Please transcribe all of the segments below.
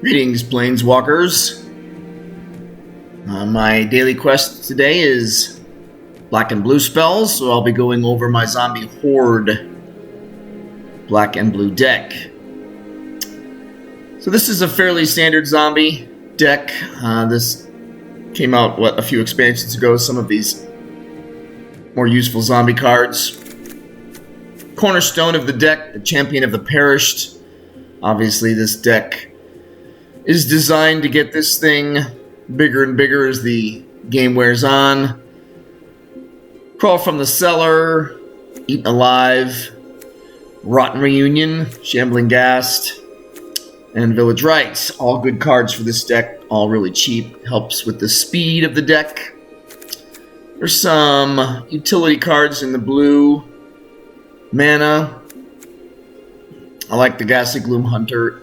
Greetings, Planeswalkers. My daily quest today is Black and Blue spells, so I'll be going over my Zombie Horde Black and Blue deck. So this is a fairly standard zombie deck. This came out, a few expansions ago. Some of these more useful zombie cards. Cornerstone of the deck, the Champion of the Perished. Obviously, this deck is designed to get this thing bigger and bigger as the game wears on. Crawl from the Cellar, Eaten Alive, Rotten Reunion, Shambling Ghast, and Village Rites. All good cards for this deck, all really cheap. Helps with the speed of the deck. There's some utility cards in the blue. Mana. I like the Ghastly Gloomhunter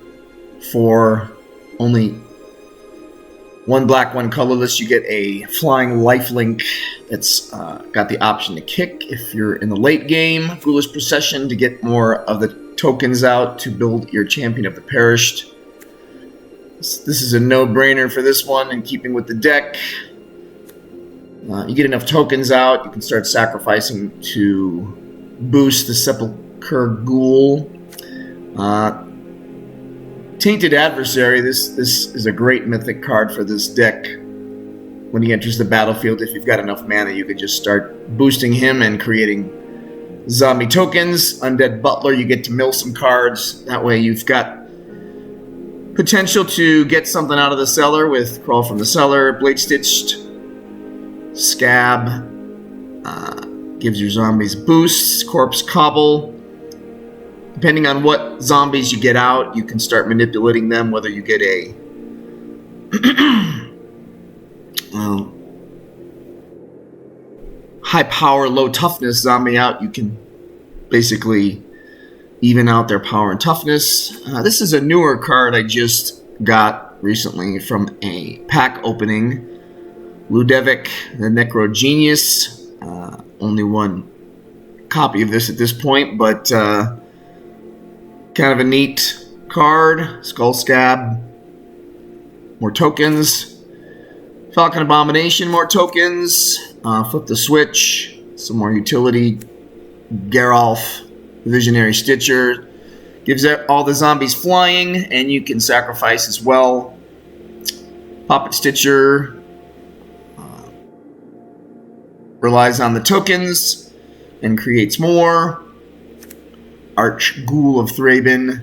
for only one black, one colorless. You get a flying lifelink that's got the option to kick if you're in the late game. Ghoulish Procession to get more of the tokens out to build your Champion of the Perished. This is a no-brainer for this one in keeping with the deck. You get enough tokens out, you can start sacrificing to boost the Sepulcher Ghoul. Tainted Adversary, this is a great mythic card for this deck. When he enters the battlefield, if you've got enough mana, you can just start boosting him and creating zombie tokens. Undead Butler, you get to mill some cards. That way you've got potential to get something out of the cellar with Crawl from the Cellar. Bladestitched Skaab gives your zombies boosts. Corpse Cobble. Depending on what zombies you get out, you can start manipulating them, whether you get a high power, low toughness zombie out, you can basically even out their power and toughness. This is a newer card I just got recently from a pack opening. Ludevic, the Necrogenius. Only one copy of this at this point, but kind of a neat card. Skull Skaab. More tokens. Falcon Abomination, more tokens. Flip the switch. Some more utility. Geralf, Visionary Stitcher. Gives all the zombies flying, and you can sacrifice as well. Poppet Stitcher. Relies on the tokens and creates more. Archghoul of Thraben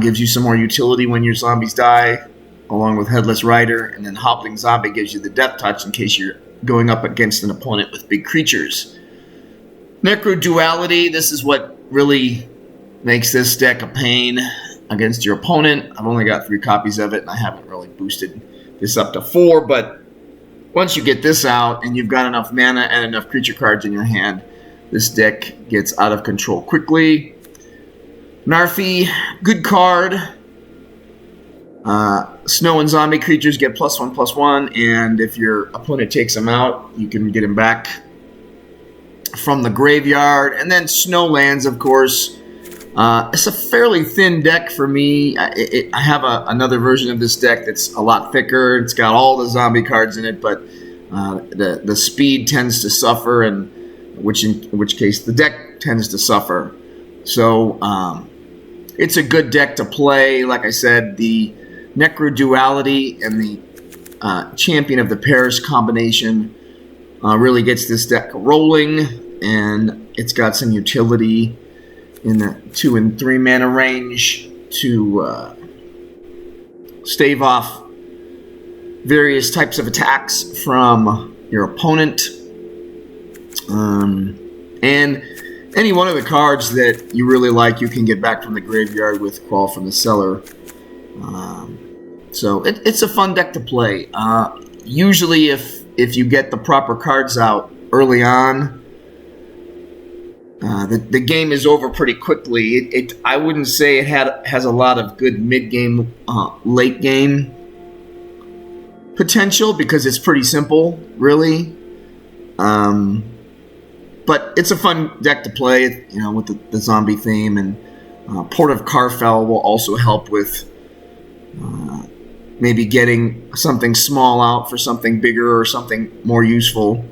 gives you some more utility when your zombies die, along with Headless Rider, and then Hobbling Zombie gives you the death touch in case you're going up against an opponent with big creatures. Necroduality, this is what really makes this deck a pain against your opponent. I've only got 3 copies of it, and I haven't really boosted this up to 4, but once you get this out and you've got enough mana and enough creature cards in your hand, this deck gets out of control quickly. Narfi, good card. Snow and zombie creatures get +1/+1, and if your opponent takes them out, you can get them back from the graveyard. And then Snowlands, of course. It's a fairly thin deck for me. I have another version of this deck that's a lot thicker. It's got all the zombie cards in it, but the speed tends to suffer, and in which case the deck tends to suffer. So it's a good deck to play. Like I said, the Necroduality and the Champion of the Perished combination really gets this deck rolling, and it's got some utility in the 2 and 3 mana range to stave off various types of attacks from your opponent. And any one of the cards that you really like, you can get back from the graveyard with Crawl from the Cellar. So it's a fun deck to play. Usually if you get the proper cards out early on, the game is over pretty quickly. I wouldn't say it has a lot of good mid-game, late-game potential because it's pretty simple, really. But it's a fun deck to play, with the zombie theme, and Port of Carfell will also help with Maybe getting something small out for something bigger or something more useful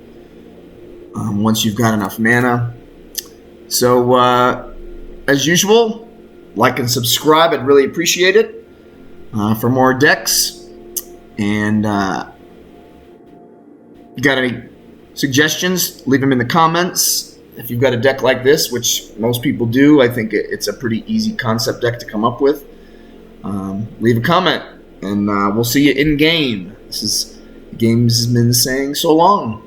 once you've got enough mana. So, as usual, like and subscribe. I'd really appreciate it for more decks. And you got any suggestions, leave them in the comments. If you've got a deck like this, which most people do, I think it's a pretty easy concept deck to come up with. Leave a comment, and we'll see you in game. This is Games has been saying so long.